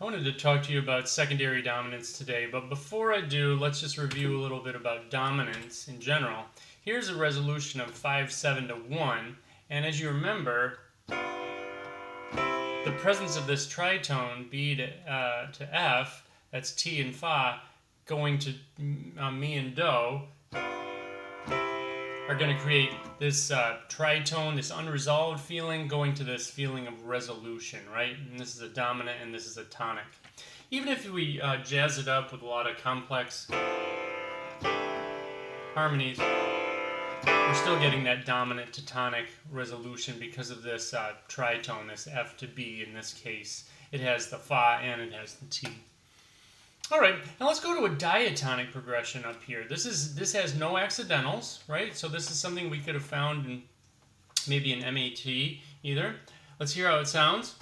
I wanted to talk to you about secondary dominants today, but before I do, let's just review a little bit about dominance in general. Here's a resolution of 5/7 to 1, and as you remember, the presence of this tritone, B to F, that's T and Fa, going to Mi and Do, are going to create this tritone, this unresolved feeling, going to this feeling of resolution, right? And this is a dominant and this is a tonic. Even if we jazz it up with a lot of complex harmonies, we're still getting that dominant to tonic resolution because of this tritone, this F to B in this case. It has the Fa and it has the T. All right, now let's go to a diatonic progression up here. This has no accidentals, right? So this is something we could have found in maybe an MAT either. Let's hear how it sounds.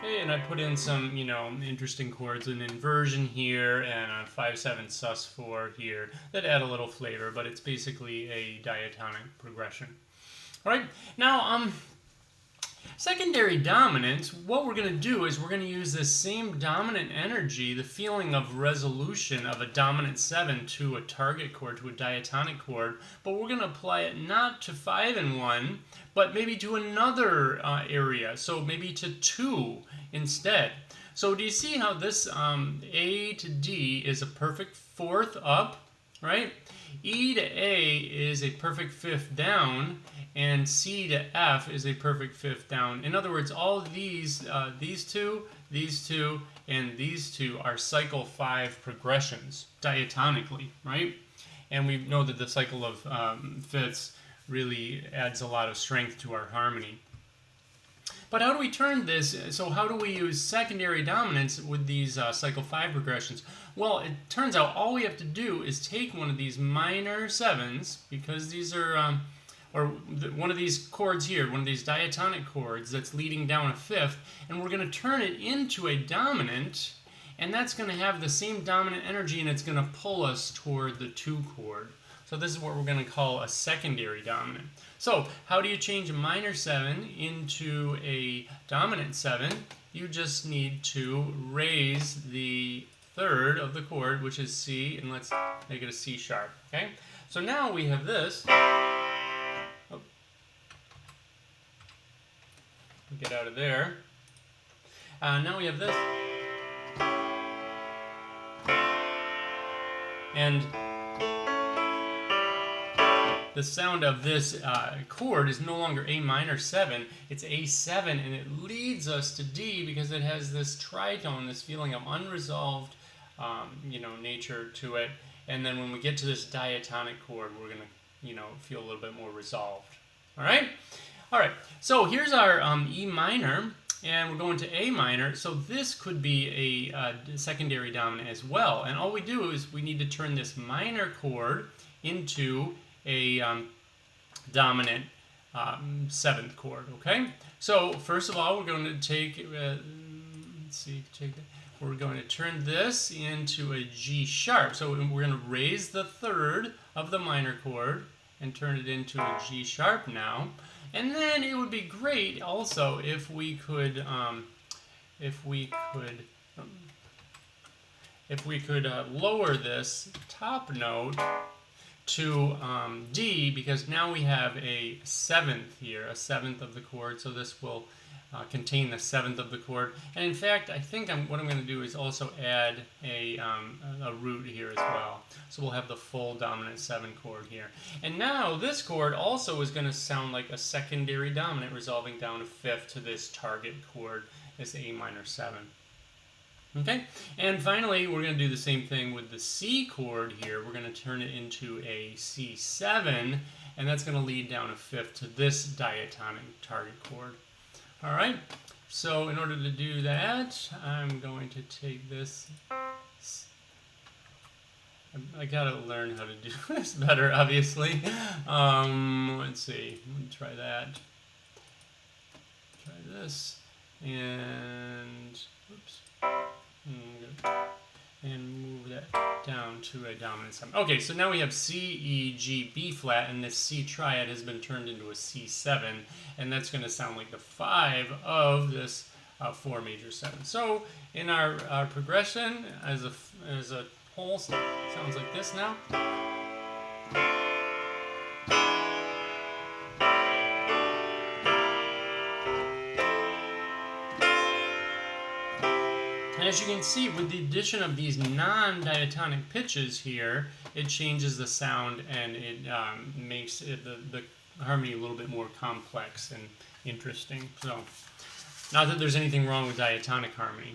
And I put in some, interesting chords, an inversion here and a 5/7 sus4 here that add a little flavor, but it's basically a diatonic progression. All right, now secondary dominants, what we're going to do is we're going to use this same dominant energy, the feeling of resolution of a dominant 7 to a target chord, to a diatonic chord, but we're going to apply it not to 5 and 1, but maybe to another area, so maybe to 2 instead. So do you see how this A to D is a perfect fourth up, right? E to A is a perfect fifth down, and C to F is a perfect fifth down. In other words, all of these two, and these two are cycle 5 progressions diatonically, right? And we know that the cycle of fifths really adds a lot of strength to our harmony. But how do we turn this? So how do we use secondary dominants with these cycle 5 progressions? Well, it turns out all we have to do is take one of these minor 7s, because these are, one of these chords here, one of these diatonic chords that's leading down a fifth, and we're going to turn it into a dominant, and that's going to have the same dominant energy, and it's going to pull us toward the 2 chord. So this is what we're going to call a secondary dominant. So how do you change a minor 7 into a dominant 7? You just need to raise the third of the chord, which is C, and let's make it a C sharp. Okay? So now we have this. Oh. Get out of there. Now we have this. And the sound of this chord is no longer A minor 7, it's A7, and it leads us to D because it has this tritone, this feeling of unresolved nature to it. And then when we get to this diatonic chord, we're going to feel a little bit more resolved. All right? All right, so here's our E minor, and we're going to A minor, so this could be a secondary dominant as well. And all we do is we need to turn this minor chord into a dominant 7th chord, okay? So first of all, we're going to take, we're going to turn this into a G sharp. So we're going to raise the third of the minor chord and turn it into a G sharp now. And then it would be great also if we could lower this top note to D, because now we have a 7th here, a 7th of the chord, so this will contain the 7th of the chord. And in fact, I think what I'm going to do is also add a root here as well. So we'll have the full dominant 7 chord here. And now this chord also is going to sound like a secondary dominant resolving down a fifth to this target chord, this A minor 7. Okay, and finally, we're going to do the same thing with the C chord here. We're going to turn it into a C7, and that's going to lead down a fifth to this diatonic target chord. All right, so in order to do that, I'm going to take this. I got to learn how to do this better, obviously. Let's see, let me try that. Try this, and oops. And move that down to a dominant 7. Okay, so now we have C, E, G, B flat, and this C triad has been turned into a C7, and that's going to sound like the 5 of this 4 major 7. So in our progression as a whole, sounds like this now. And as you can see, with the addition of these non-diatonic pitches here, it changes the sound and it makes the harmony a little bit more complex and interesting. So, not that there's anything wrong with diatonic harmony.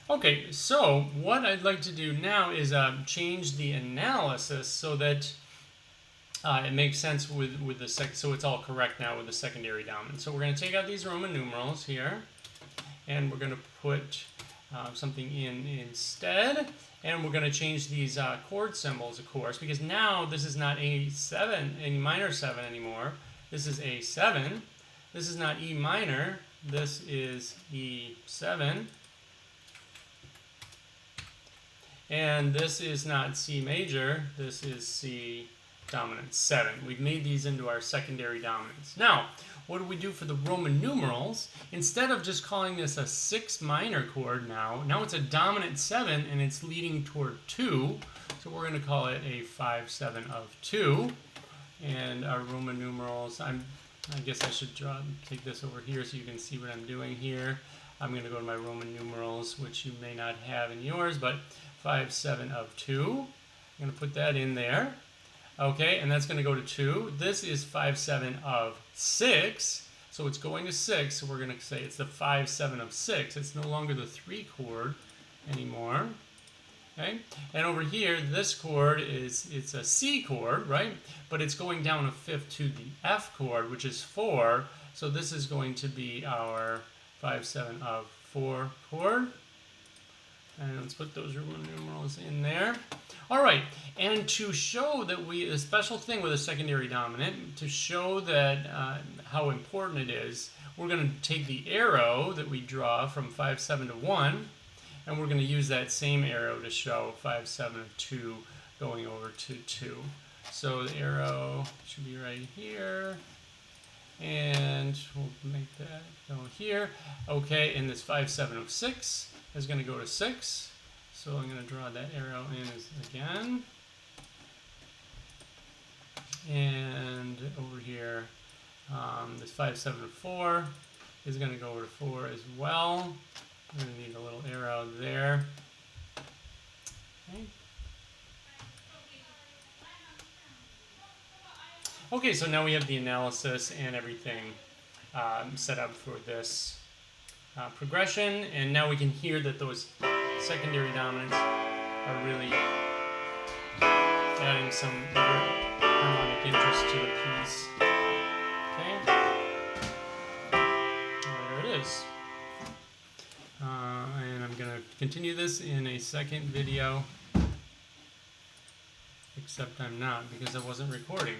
Okay, so what I'd like to do now is change the analysis so that it makes sense with the so it's all correct now with the secondary dominant. So we're going to take out these Roman numerals here, and we're going to put something in instead, and we're going to change these chord symbols, of course, because now this is not A7, A minor 7 anymore. This is A7. This is not E minor. This is E7. And this is not C major. This is C dominant 7. We've made these into our secondary dominants. Now, what do we do for the Roman numerals? Instead of just calling this a 6 minor chord now it's a dominant 7 and it's leading toward 2. So we're going to call it a 5-7 of 2. And our Roman numerals, I guess I should take this over here so you can see what I'm doing here. I'm going to go to my Roman numerals, which you may not have in yours, but 5-7 of 2. I'm going to put that in there. Okay, and that's going to go to 2. This is 5-7 of 6, so it's going to 6, so we're going to say it's the 5-7 of 6. It's no longer the 3 chord anymore. Okay, and over here, this chord it's a C chord, right? But it's going down a fifth to the F chord, which is 4, so this is going to be our 5-7 of 4 chord. And let's put those Roman numerals in there. All right, and to show that a special thing with a secondary dominant, to show that how important it is, we're going to take the arrow that we draw from 5-7 to 1, and we're going to use that same arrow to show 5-7 of 2 going over to 2. So the arrow should be right here, and we'll make that go here. Okay, and this 5-7 of 6 is going to go to 6. So I'm going to draw that arrow in again. And over here, this 5-7 of 4 is going to go over to 4 as well. We're going to need a little arrow there. Okay. Okay, so now we have the analysis and everything set up for this progression, and now we can hear that those secondary dominants are really adding some harmonic interest to the piece. Okay, there it is. And I'm going to continue this in a second video, except I'm not because I wasn't recording.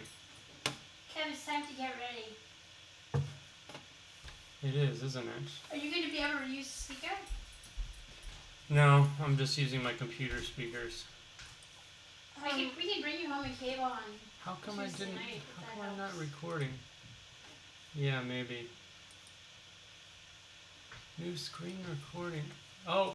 Kev, it's time to get ready. It is, isn't it? Are you going to be able to use the speaker? No, I'm just using my computer speakers. We can bring you home a cable on. How come I didn't? Night, how come I'm not recording? Yeah, maybe. New screen recording. Oh.